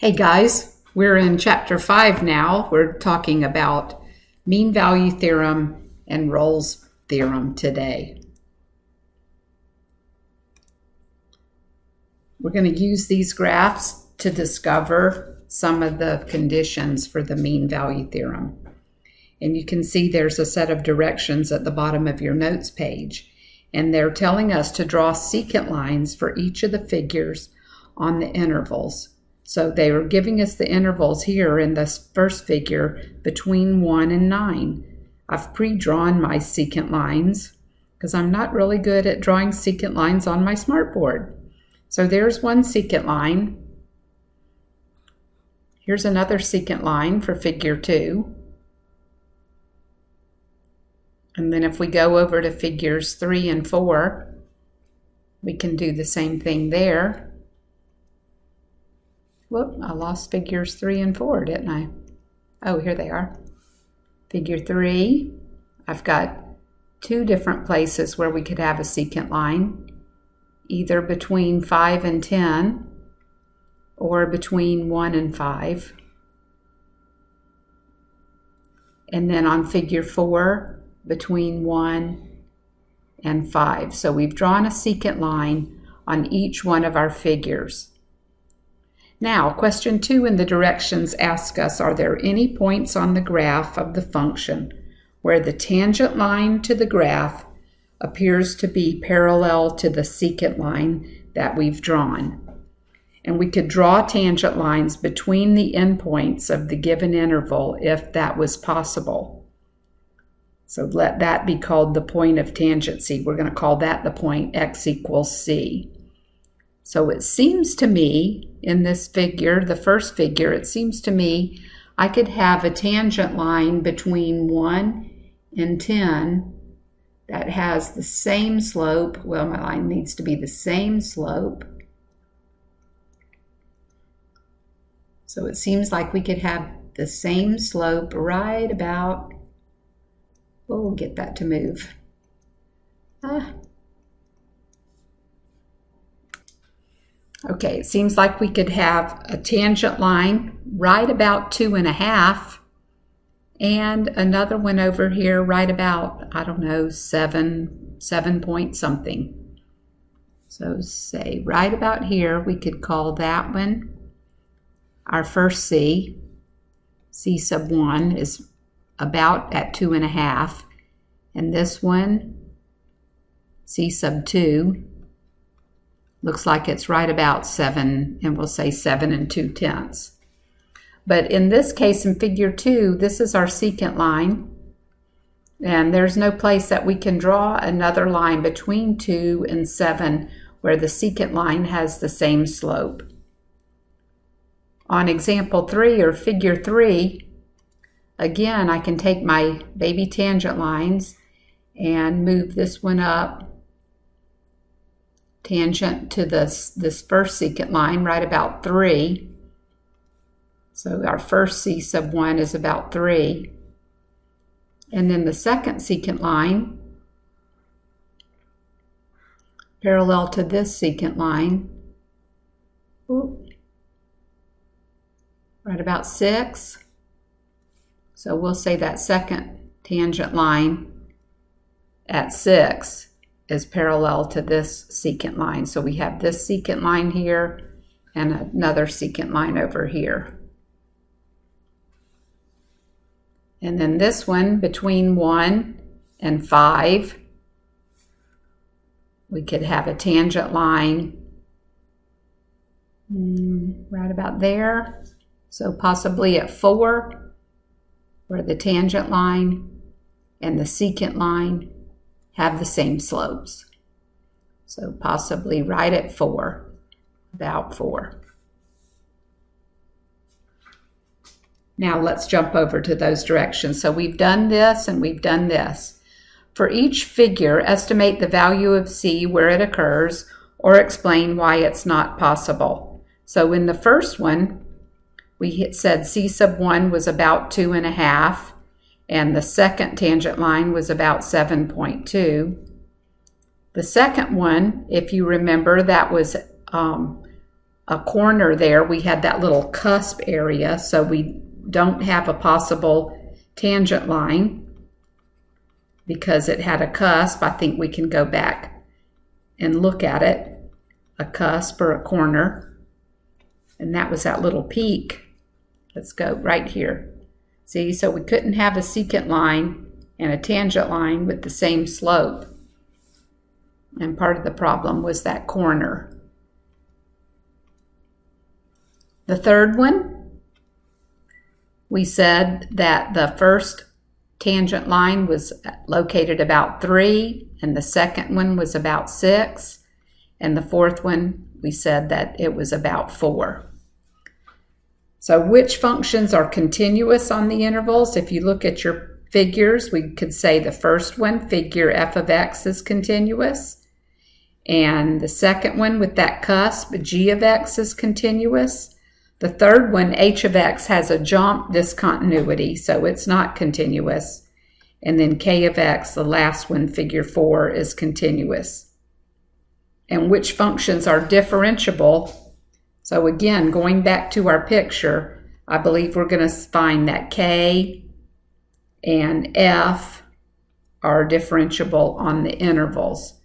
Hey guys, we're in chapter 5 now. We're talking about mean value theorem and Rolle's theorem today. We're going to use these graphs to discover some of the conditions for the mean value theorem. And you can see there's a set of directions at the bottom of your notes page. And they're telling us to draw secant lines for each of the figures on the intervals. So they were giving us the intervals here in this first figure between 1 and 9. I've pre-drawn my secant lines because I'm not really good at drawing secant lines on my smartboard. So there's one secant line. Here's another secant line for figure 2. And then if we go over to figures 3 and 4, we can do the same thing there. Whoop, I lost figures 3 and 4, didn't I? Oh, here they are. Figure 3, I've got two different places where we could have a secant line, either between 5 and 10 or between 1 and 5. And then on figure 4, between 1 and 5. So we've drawn a secant line on each one of our figures. Now, question 2 in the directions asks us, are there any points on the graph of the function where the tangent line to the graph appears to be parallel to the secant line that we've drawn? And we could draw tangent lines between the endpoints of the given interval if that was possible. So let that be called the point of tangency. We're going to call that the point x equals c. So it seems to me, in this figure, the first figure, it seems to me I could have a tangent line between 1 and 10 that has the same slope. Well, my line needs to be the same slope. So it seems like we could have the same slope right about, we'll get that to move. Okay, it seems like we could have a tangent line right about 2.5 and another one over here right about, I don't know, 7 point something. So say right about here, we could call that one our first C. C sub 1 is about at 2.5. And this one, C sub 2, looks like it's right about 7, and we'll say 7 2/10. But in this case, in figure 2, this is our secant line, and there's no place that we can draw another line between 2 and 7 where the secant line has the same slope. On example 3 or figure 3, again, I can take my baby tangent lines and move this one up tangent to this first secant line right about 3. So our first C sub 1 is about 3. And then the second secant line, parallel to this secant line, right about 6. So we'll say that second tangent line at 6 is parallel to this secant line. So we have this secant line here and another secant line over here. And then this one between 1 and 5, we could have a tangent line right about there. So possibly at 4, where the tangent line and the secant line have the same slopes. So possibly right at 4, about 4. Now let's jump over to those directions. So we've done this and we've done this. For each figure, estimate the value of C where it occurs or explain why it's not possible. So in the first one, we said C sub 1 was about 2.5. And the second tangent line was about 7.2. The second one, if you remember, that was a corner there. We had that little cusp area, so we don't have a possible tangent line because it had a cusp. I think we can go back and look at it, a cusp or a corner, and that was that little peak. Let's go right here. See, so we couldn't have a secant line and a tangent line with the same slope. And part of the problem was that corner. The third one, we said that the first tangent line was located about 3, and the second one was about 6, and the fourth one, we said that it was about 4. So which functions are continuous on the intervals? If you look at your figures, we could say the first one, figure f of x, is continuous. And the second one with that cusp, g of x, is continuous. The third one, h of x, has a jump discontinuity, so it's not continuous. And then k of x, the last one, figure 4, is continuous. And which functions are differentiable? So again, going back to our picture, I believe we're going to find that k and f are differentiable on the intervals.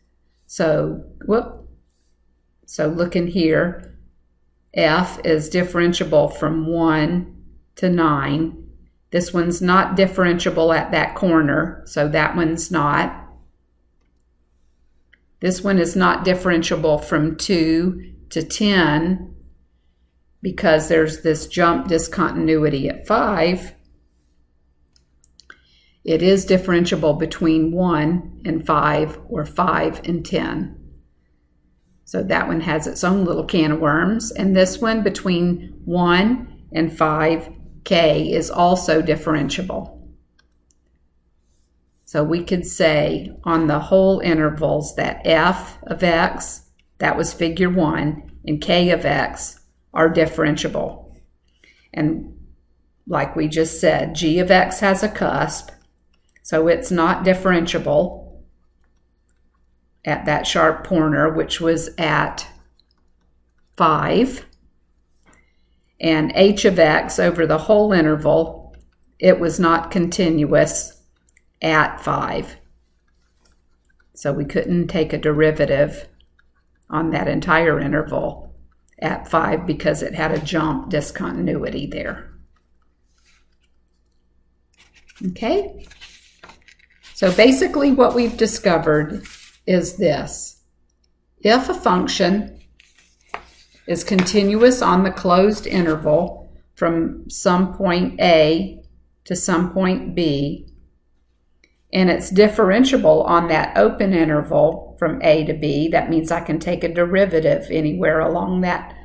So, looking here, f is differentiable from 1 to 9. This one's not differentiable at that corner, so that one's not. This one is not differentiable from 2 to 10 because there's this jump discontinuity at 5. It is differentiable between 1 and 5 or 5 and 10. So that one has its own little can of worms. And this one between 1 and 5k is also differentiable. So we could say on the whole intervals that f of x, that was figure 1, and k of x are differentiable. And like we just said, g of x has a cusp, so it's not differentiable at that sharp corner, which was at 5. And h of x over the whole interval, it was not continuous at 5. So we couldn't take a derivative on that entire interval at 5 because it had a jump discontinuity there. Okay? So basically what we've discovered is this. If a function is continuous on the closed interval from some point A to some point B, and it's differentiable on that open interval from A to B, that means I can take a derivative anywhere along that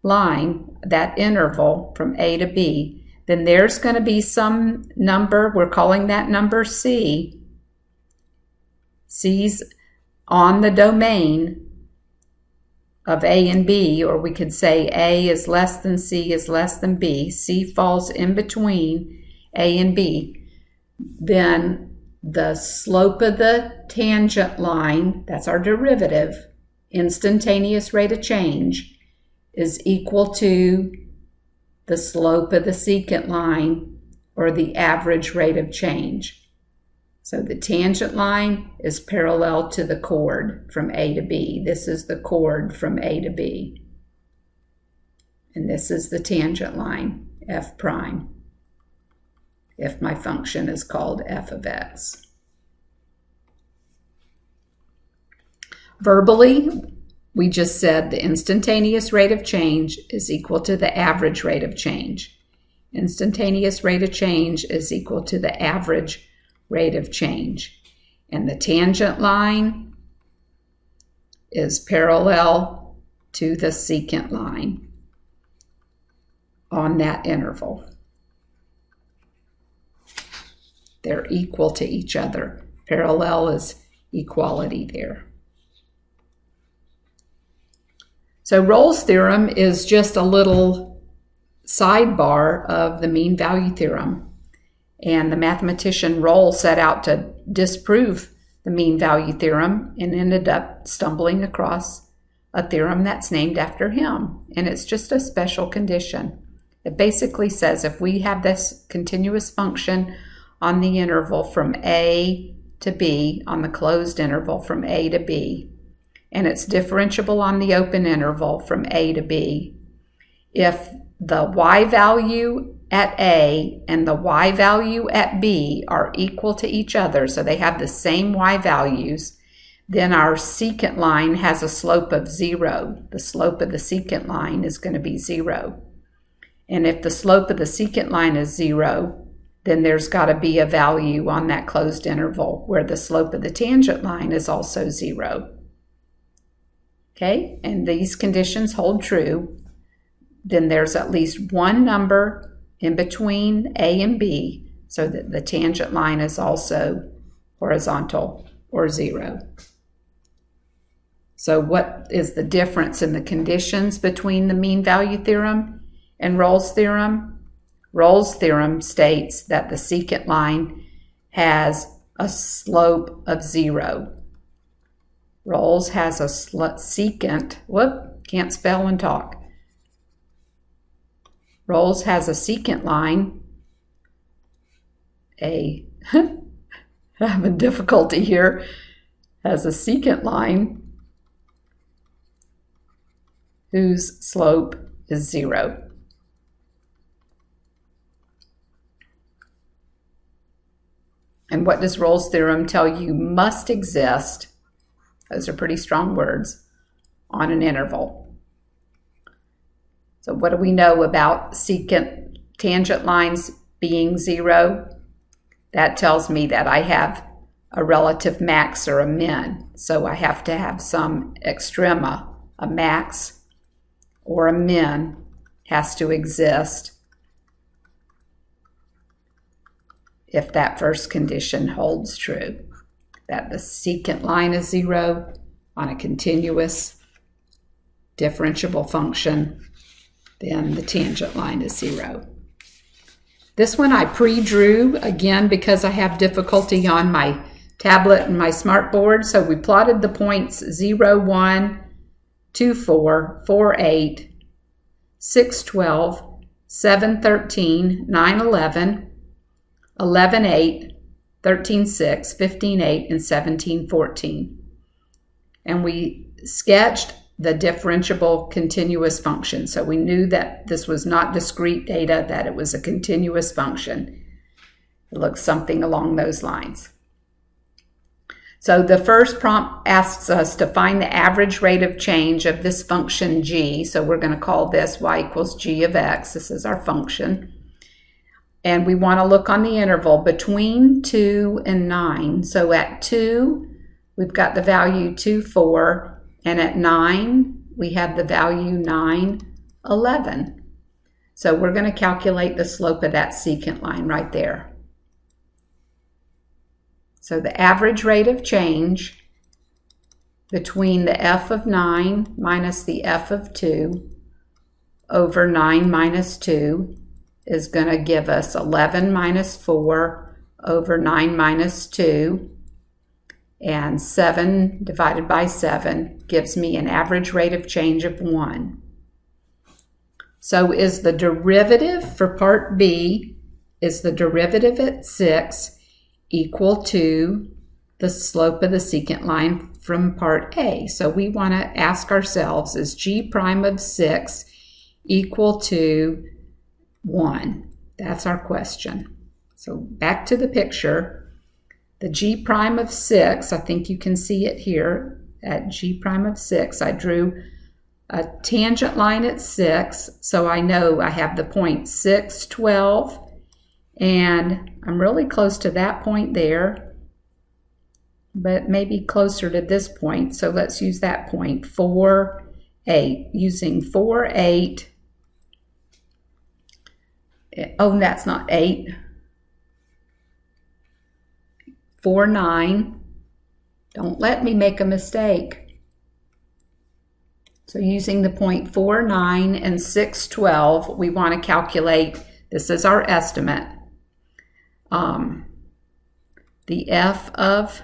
line, that interval from A to B, then there's going to be some number, we're calling that number C. C's on the domain of A and B, or we could say A is less than C is less than B. C falls in between A and B. Then the slope of the tangent line, that's our derivative, instantaneous rate of change, is equal to the slope of the secant line, or the average rate of change. So the tangent line is parallel to the chord from A to B. This is the chord from A to B. And this is the tangent line, f prime, if my function is called f of x. Verbally, we just said the instantaneous rate of change is equal to the average rate of change. Instantaneous rate of change is equal to the average rate of change. And the tangent line is parallel to the secant line on that interval. They're equal to each other. Parallel is equality there. So Rolle's theorem is just a little sidebar of the mean value theorem. And the mathematician Rolle set out to disprove the mean value theorem and ended up stumbling across a theorem that's named after him. And it's just a special condition. It basically says if we have this continuous function on the interval from A to B, on the closed interval from A to B, and it's differentiable on the open interval from A to B, if the y value at A and the y value at B are equal to each other, so they have the same y values, then our secant line has a slope of 0. The slope of the secant line is going to be 0. And if the slope of the secant line is 0, then there's got to be a value on that closed interval where the slope of the tangent line is also 0. Okay, and these conditions hold true. Then there's at least one number in between A and B so that the tangent line is also horizontal or 0. So what is the difference in the conditions between the mean value theorem and Rolle's theorem? Rolle's theorem states that the secant line has a slope of 0. Rolle's has a secant, can't spell and talk. Rolle's has a secant line, I'm having difficulty here, has a secant line whose slope is 0. And what does Rolle's theorem tell you must exist? Those are pretty strong words, on an interval. So what do we know about secant tangent lines being 0? That tells me that I have a relative max or a min. So I have to have some extrema, a max or a min has to exist if that first condition holds true, that the secant line is 0 on a continuous differentiable function, then the tangent line is 0. This one I pre-drew, again, because I have difficulty on my tablet and my smartboard. So we plotted the points 0, 1, 2, 4, 4, 8, 6, 12, 7, 13, 9, 11, 11, 8, 13, 6, 15, 8, and 17, 14. And we sketched the differentiable continuous function. So we knew that this was not discrete data, that it was a continuous function. It looks something along those lines. So the first prompt asks us to find the average rate of change of this function g. So we're going to call this y equals g of x. This is our function. And we want to look on the interval between 2 and 9. So at 2, we've got the value 2, 4. And at 9, we have the value 9, 11. So we're going to calculate the slope of that secant line right there. So the average rate of change between the f of 9 minus the f of 2 over 9 minus 2 is going to give us 11 minus 4 over 9 minus 2. And 7 divided by 7 gives me an average rate of change of 1. So is the derivative for part B, is the derivative at 6 equal to the slope of the secant line from part A? So we want to ask ourselves, is g prime of 6 equal to 1? That's our question. So back to the picture. The g prime of 6, I think you can see it here, at g prime of 6, I drew a tangent line at 6, so I know I have the point 6, 12, and I'm really close to that point there, but maybe closer to this point, so let's use that point, 4, 8. Using 4, 8, oh, that's not 8. 4, 9. Don't let me make a mistake. So using the point 4, 9 and 6, 12, we want to calculate, this is our estimate, the f of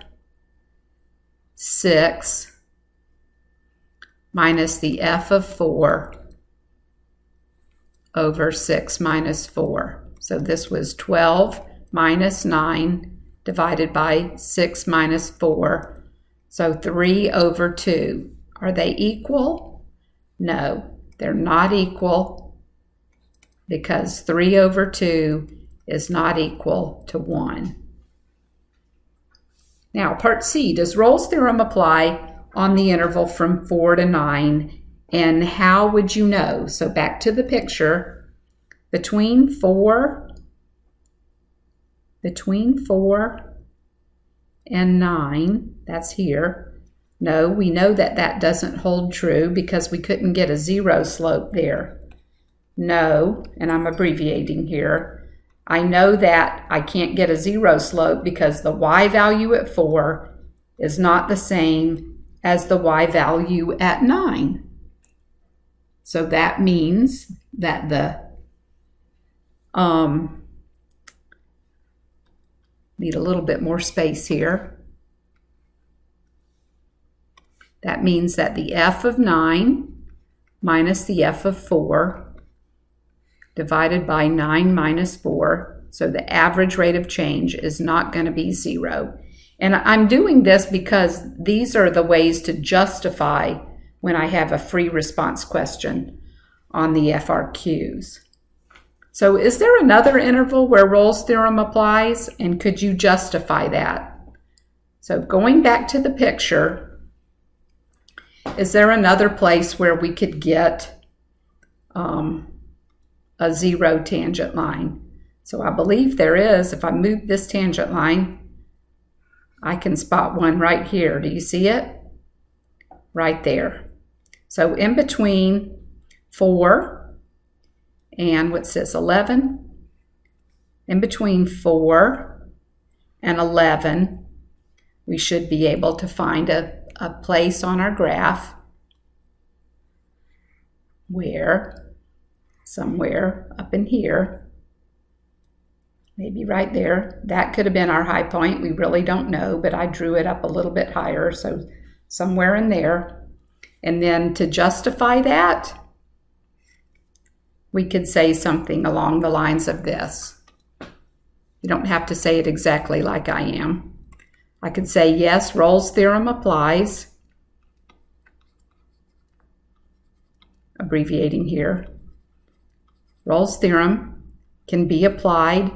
6 minus the f of 4 over 6 minus 4. So this was 12 minus 9 divided by 6 minus 4. So 3 over 2. Are they equal? No, they're not equal because 3 over 2 is not equal to 1. Now, part C, does Rolle's theorem apply on the interval from 4 to 9? And how would you know? So back to the picture. Between 4 and 9, that's here. No, we know that that doesn't hold true because we couldn't get a 0 slope there. No, and I'm abbreviating here. I know that I can't get a 0 slope because the y value at 4 is not the same as the y value at 9. So that means that the need a little bit more space here. That means that the f of 9 minus the f of 4 divided by 9 minus 4, so the average rate of change is not going to be 0. And I'm doing this because these are the ways to justify when I have a free response question on the FRQs. So is there another interval where Rolle's theorem applies, and could you justify that? So going back to the picture, is there another place where we could get a 0 tangent line? So I believe there is. If I move this tangent line, I can spot one right here. Do you see it? Right there. So in between 4 and what's this, 11? In between 4 and 11, we should be able to find a place on our graph where somewhere up in here, maybe right there, that could have been our high point. We really don't know, but I drew it up a little bit higher, so somewhere in there. And then to justify that, we could say something along the lines of this. You don't have to say it exactly like I am. I could say, yes, Rolle's theorem applies. Abbreviating here. Rolle's theorem can be applied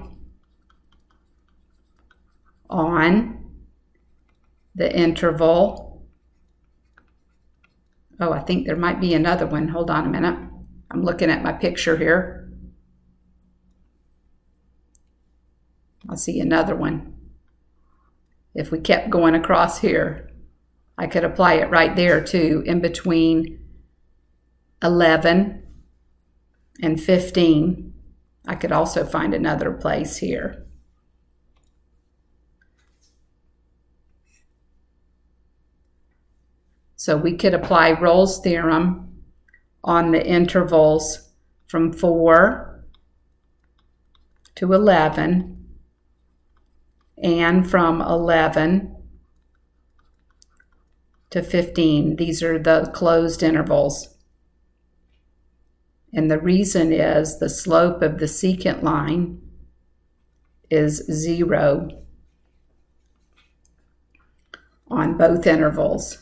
on the interval. Oh, I think there might be another one. Hold on a minute. I'm looking at my picture here. I'll see another one. If we kept going across here, I could apply it right there too, in between 11 and 15. I could also find another place here. So we could apply Rolle's theorem on the intervals from 4 to 11 and from 11 to 15. These are the closed intervals. And the reason is the slope of the secant line is 0 on both intervals.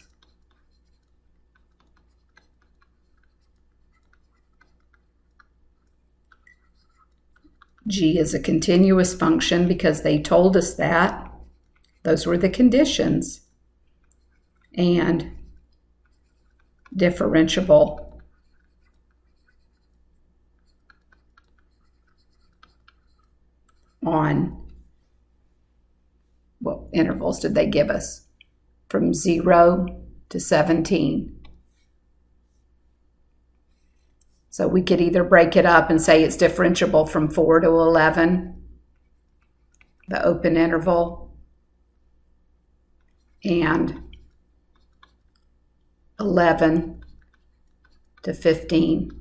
G is a continuous function because they told us that. Those were the conditions. And differentiable. On what intervals did they give us? From 0 to 17. So we could either break it up and say it's differentiable from 4 to 11, the open interval, and 11 to 15,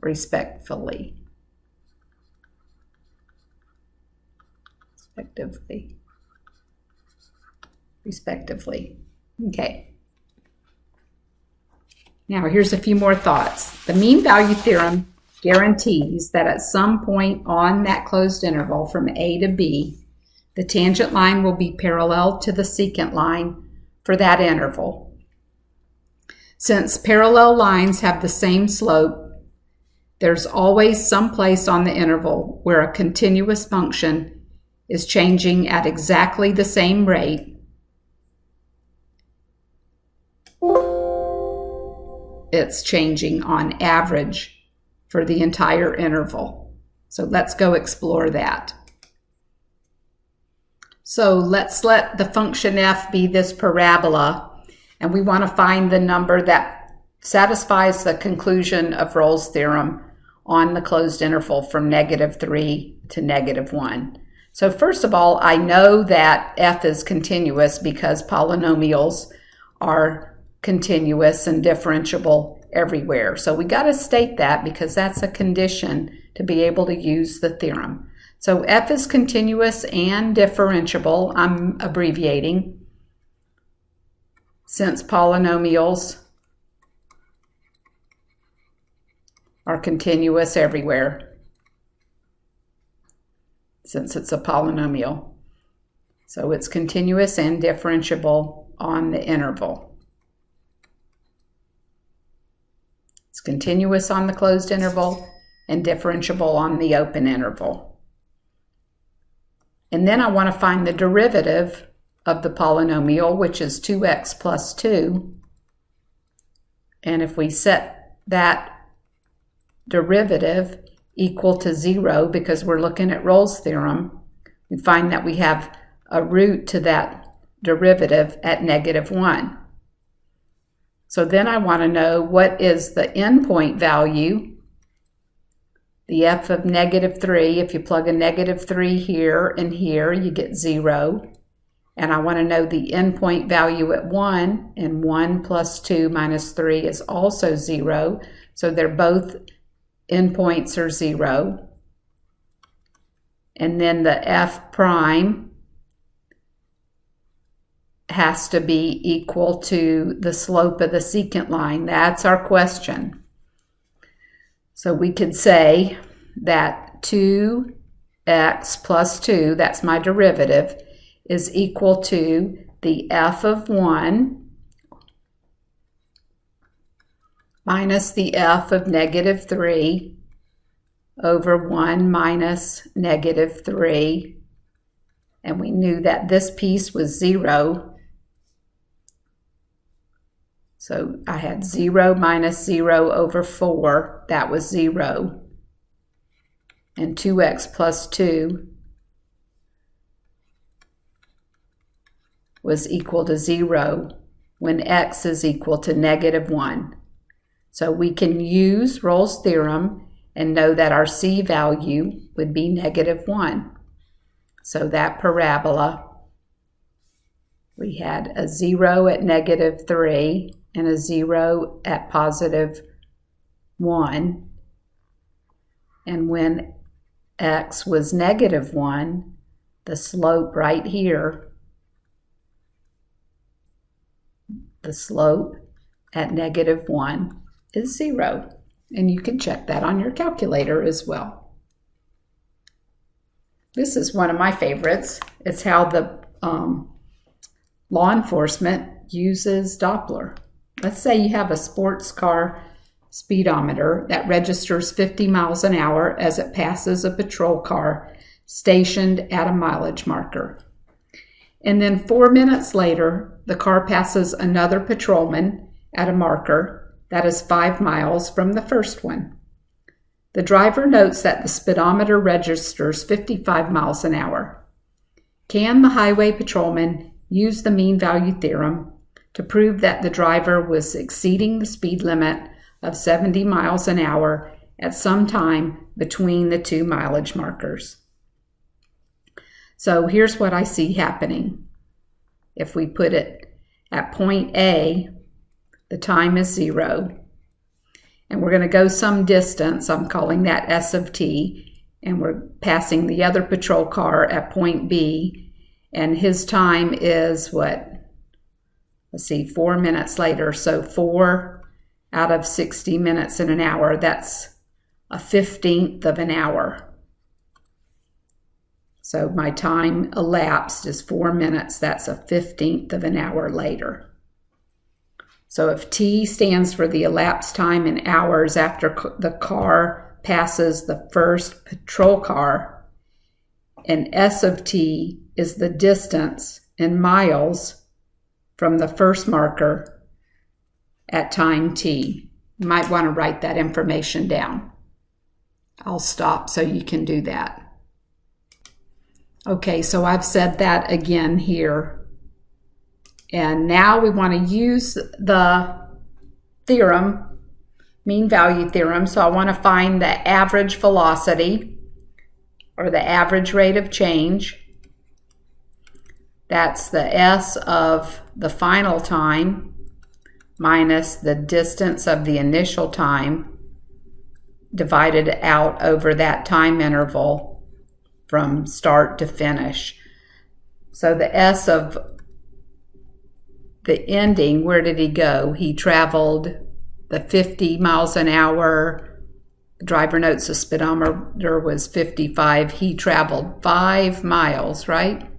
respectively. Respectively. Okay. Now here's a few more thoughts. The mean value theorem guarantees that at some point on that closed interval from A to B, the tangent line will be parallel to the secant line for that interval. Since parallel lines have the same slope, there's always some place on the interval where a continuous function is changing at exactly the same rate. It's changing on average for the entire interval. So let's go explore that. So let's let the function f be this parabola, and we want to find the number that satisfies the conclusion of Rolle's theorem on the closed interval from -3 to -1. So first of all, I know that f is continuous because polynomials are continuous and differentiable everywhere. So we got to state that because that's a condition to be able to use the theorem. So f is continuous and differentiable. I'm abbreviating since polynomials are continuous everywhere, since it's a polynomial. So it's continuous and differentiable on the interval. It's continuous on the closed interval and differentiable on the open interval. And then I want to find the derivative of the polynomial, which is 2x plus 2. And if we set that derivative equal to 0, because we're looking at Rolle's theorem, we find that we have a root to that derivative at -1. So then I want to know what is the endpoint value, the f of -3. If you plug a -3 here and here, you get 0. And I want to know the endpoint value at 1, and 1 plus 2 minus 3 is also 0. So they're both endpoints are 0. And then the f prime has to be equal to the slope of the secant line. That's our question. So we could say that 2x plus 2, that's my derivative, is equal to the f of 1 minus the f of -3 over 1 minus -3. And we knew that this piece was 0. So I had 0 minus 0 over 4. That was 0. And 2x plus 2 was equal to 0 when x is equal to -1. So we can use Rolle's theorem and know that our c value would be -1. So that parabola, we had a 0 at -3 and a 0 at +1. And when x was -1, the slope right here, the slope at -1 is 0. And you can check that on your calculator as well. This is one of my favorites. It's how the law enforcement uses Doppler. Let's say you have a sports car speedometer that registers 50 miles an hour as it passes a patrol car stationed at a mileage marker. And then 4 minutes later, the car passes another patrolman at a marker that is 5 miles from the first one. The driver notes that the speedometer registers 55 miles an hour. Can the highway patrolman use the mean value theorem to prove that the driver was exceeding the speed limit of 70 miles an hour at some time between the two mileage markers? So here's what I see happening. If we put it at point A, the time is 0. And we're going to go some distance. I'm calling that S of t. And we're passing the other patrol car at point B. And his time is what? Let's see, 4 minutes later. So 4 out of 60 minutes in an hour. That's a 15th of an hour. So my time elapsed is 4 minutes. That's a 15th of an hour later. So if T stands for the elapsed time in hours after the car passes the first patrol car, and S of T is the distance in miles from the first marker at time T. You might want to write that information down. I'll stop so you can do that. Okay, so I've said that again here. And now we want to use the theorem, mean value theorem. So I want to find the average velocity, or the average rate of change. That's the S of the final time minus the distance of the initial time divided out over that time interval from start to finish. So the S of the ending, where did he go? He traveled the 50 miles an hour. The driver notes the speedometer was 55. He traveled 5 miles, right?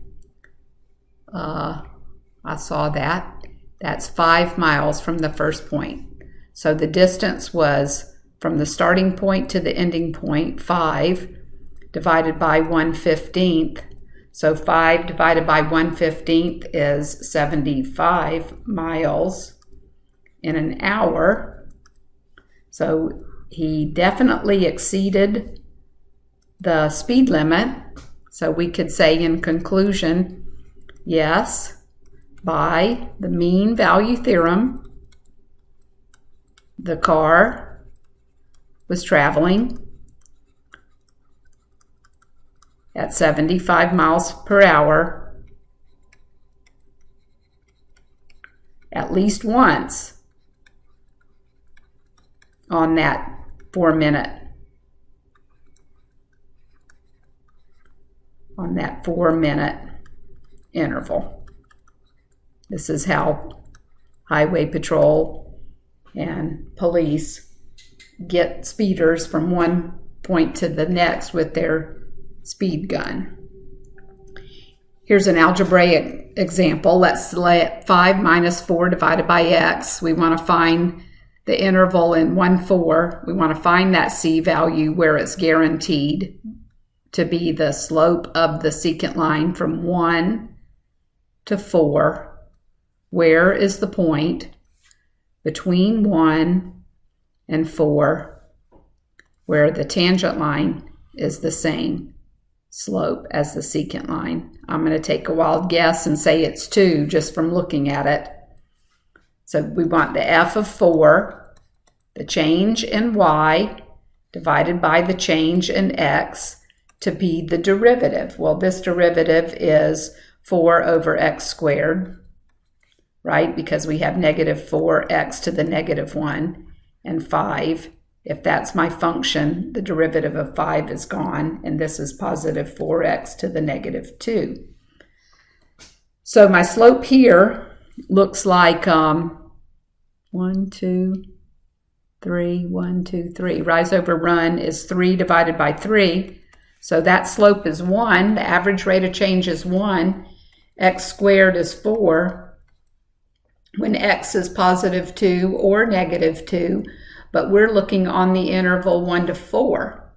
I saw that. That's 5 miles from the first point. So the distance was from the starting point to the ending point, 5, divided by 1/15. So 5 divided by 1/15 is 75 miles in an hour. So he definitely exceeded the speed limit. So we could say in conclusion, yes, by the mean value theorem, the car was traveling at 75 miles per hour at least once on that 4 minute interval. This is how highway patrol and police get speeders from one point to the next with their speed gun. Here's an algebraic example. Let's let 5 minus 4 divided by x. We want to find the interval in 1, 4. We want to find that C value where it's guaranteed to be the slope of the secant line from 1 to 4. Where is the point between 1 and 4 where the tangent line is the same slope as the secant line? I'm going to take a wild guess and say it's 2 just from looking at it. So we want the f of 4, the change in y divided by the change in x to be the derivative. Well, this derivative is 4 over x squared, right? Because we have negative 4x to the negative 1 and 5. If that's my function, the derivative of 5 is gone, and this is positive 4x to the negative 2. So my slope here looks like 1, 2, 3, 1, 2, 3. Rise over run is 3 divided by 3. So that slope is 1. The average rate of change is 1. X squared is 4. When x is positive 2 or negative 2, but we're looking on the interval 1 to 4.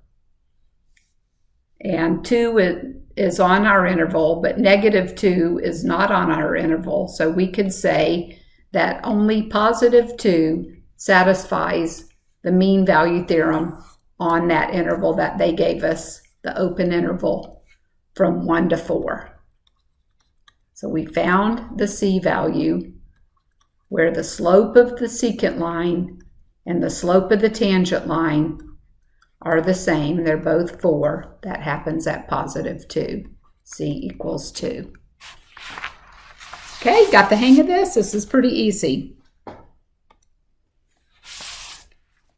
And 2 is on our interval, but negative 2 is not on our interval. So we could say that only positive 2 satisfies the mean value theorem on that interval that they gave us, the open interval from 1 to 4. So we found the C value where the slope of the secant line and the slope of the tangent line are the same. They're both 4. That happens at positive 2. C equals 2. Okay, got the hang of this? This is pretty easy.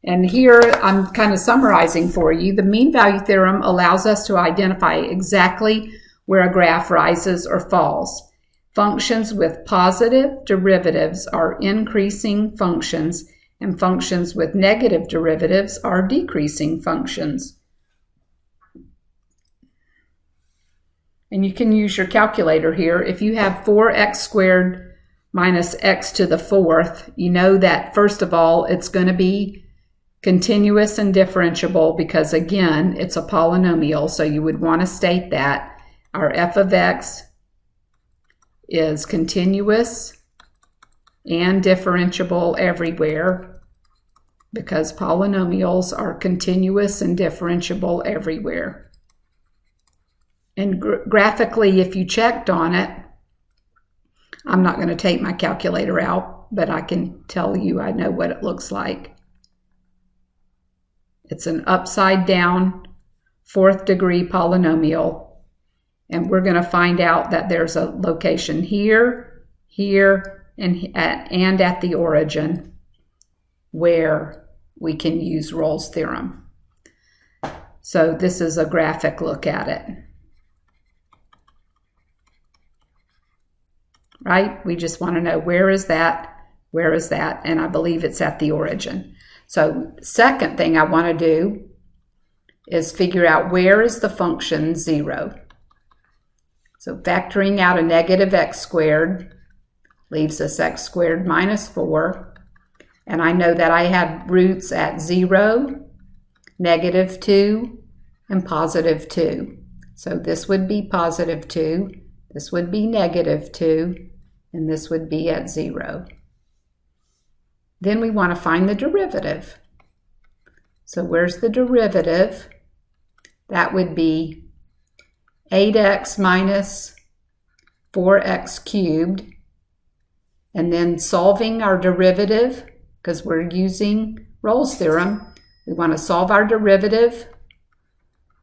And here I'm kind of summarizing for you. The mean value theorem allows us to identify exactly where a graph rises or falls. Functions with positive derivatives are increasing functions, and functions with negative derivatives are decreasing functions. And you can use your calculator here. If you have 4x squared minus x to the fourth, you know that first of all, it's going to be continuous and differentiable because again, it's a polynomial. So you would want to state that our f of x is continuous and differentiable everywhere because polynomials are continuous and differentiable everywhere. And graphically, if you checked on it, I'm not going to take my calculator out, but I can tell you I know what it looks like. It's an upside down fourth degree polynomial, and we're going to find out that there's a location here, here, and at the origin where we can use Rolle's theorem. So this is a graphic look at it. Right? We just want to know where is that, and I believe it's at the origin. So second thing I want to do is figure out where is the function 0. So factoring out a negative x squared leaves us x squared minus 4, and I know that I have roots at 0, negative 2, and positive 2. So this would be positive 2, this would be negative 2, and this would be at 0. Then we want to find the derivative. So where's the derivative? That would be 8x minus 4x cubed. And then solving our derivative, because we're using Rolle's theorem, we want to solve our derivative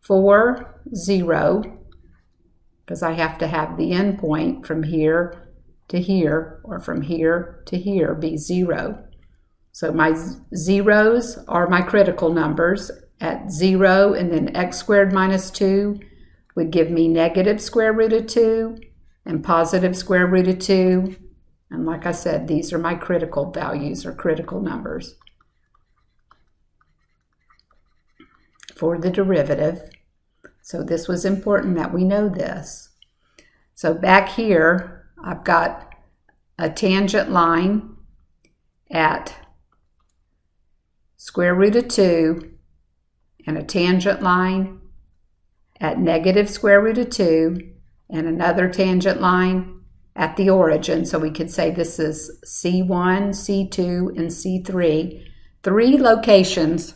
for 0, because I have to have the endpoint from here to here, or from here to here, be 0. So my zeros are my critical numbers at 0, and then x squared minus 2 would give me negative square root of 2 and positive square root of 2. And like I said, these are my critical values or critical numbers for the derivative. So this was important that we know this. So back here, I've got a tangent line at square root of 2 and a tangent line at negative square root of 2 and another tangent line at the origin. So we could say this is C1, C2, and C3. 3 locations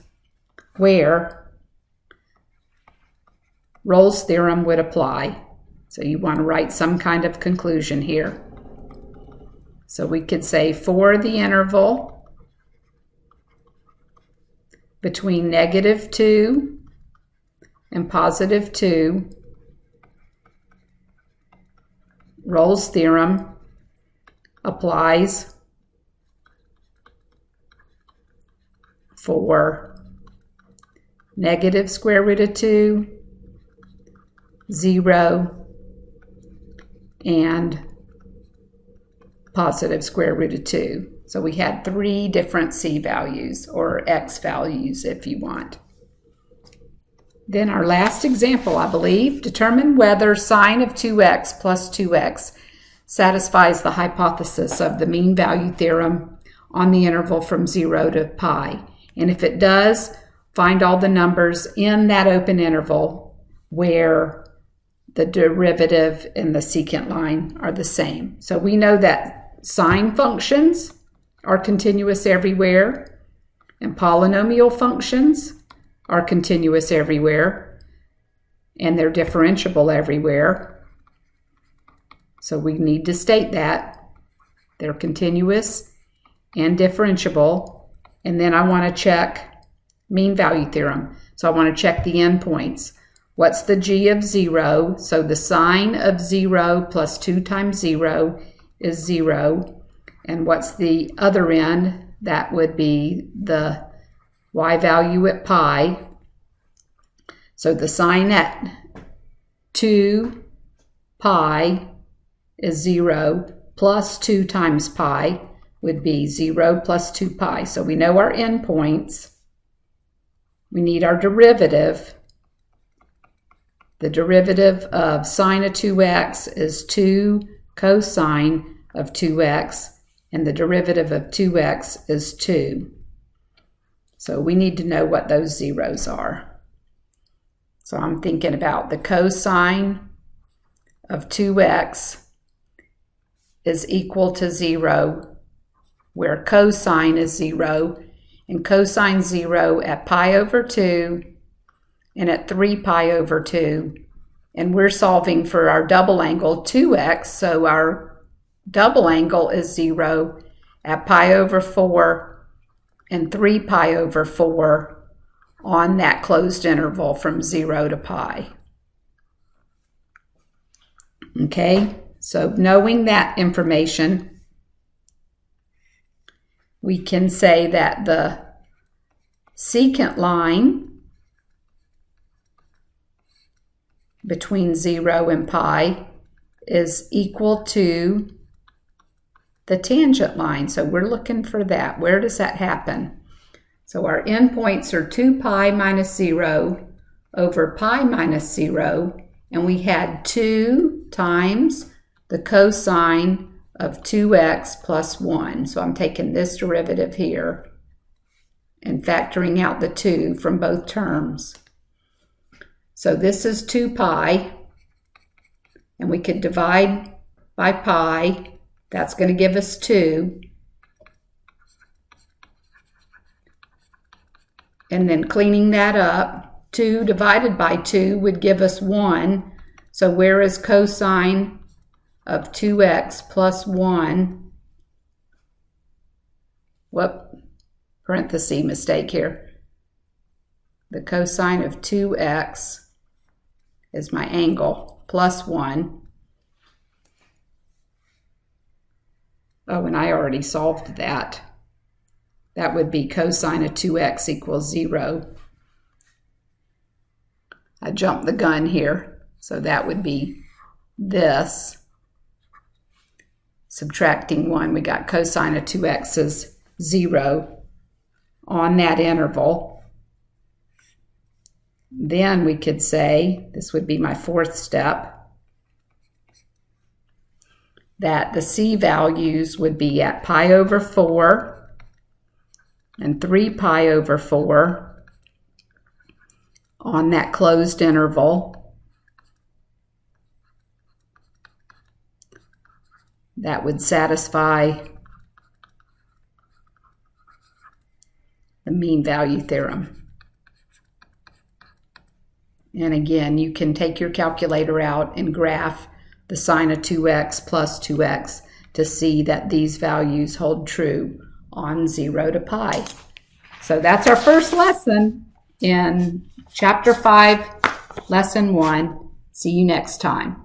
where Rolle's theorem would apply. So you want to write some kind of conclusion here. So we could say for the interval between negative 2 and positive 2, Rolle's theorem applies for negative square root of 2, 0, and positive square root of 2. So we had 3 different c values, or x values if you want. Then our last example, I believe, determine whether sine of 2x plus 2x satisfies the hypothesis of the mean value theorem on the interval from 0 to pi. And if it does, find all the numbers in that open interval where the derivative and the secant line are the same. So we know that sine functions are continuous everywhere, and polynomial functions are continuous everywhere, and they're differentiable everywhere. So we need to state that they're continuous and differentiable. And then I want to check mean value theorem. So I want to check the endpoints. What's the g of 0? So the sine of 0 plus 2 times 0 is 0. And what's the other end? That would be the y value at pi. So the sine at 2 pi is 0 plus 2 times pi. would be 0 plus 2 pi. So we know our endpoints. We need our derivative. The derivative of sine of 2x is 2 cosine of 2x, and the derivative of 2x is 2. So we need to know what those zeros are. So I'm thinking about the cosine of 2x is equal to 0, where cosine is 0, and cosine 0 at pi over 2 and at 3 pi over 2. And we're solving for our double angle 2x, so our double angle is 0 at pi over 4 and 3 pi over 4 on that closed interval from 0 to pi. Okay, so knowing that information, we can say that the secant line between 0 and pi is equal to the tangent line. So we're looking for that. Where does that happen? So our endpoints are 2 pi minus 0 over pi minus 0, and we had 2 times the cosine of 2x plus 1. So I'm taking this derivative here and factoring out the 2 from both terms. So this is 2 pi, and we could divide by pi. That's going to give us 2. And then cleaning that up, 2 divided by 2 would give us 1. So where is cosine of 2x plus 1? Whoop, parenthesis mistake here. The cosine of 2x is my angle plus 1. Oh, and I already solved that. That would be cosine of 2x equals 0. I jumped the gun here, so that would be this. Subtracting 1, we got cosine of 2x is 0 on that interval. Then we could say, this would be my fourth step, that the c values would be at pi over 4 and 3 pi over 4 on that closed interval. That would satisfy the mean value theorem. And again, you can take your calculator out and graph the sine of 2x plus 2x to see that these values hold true on 0 to pi. So that's our first lesson in Chapter 5, Lesson 1. See you next time.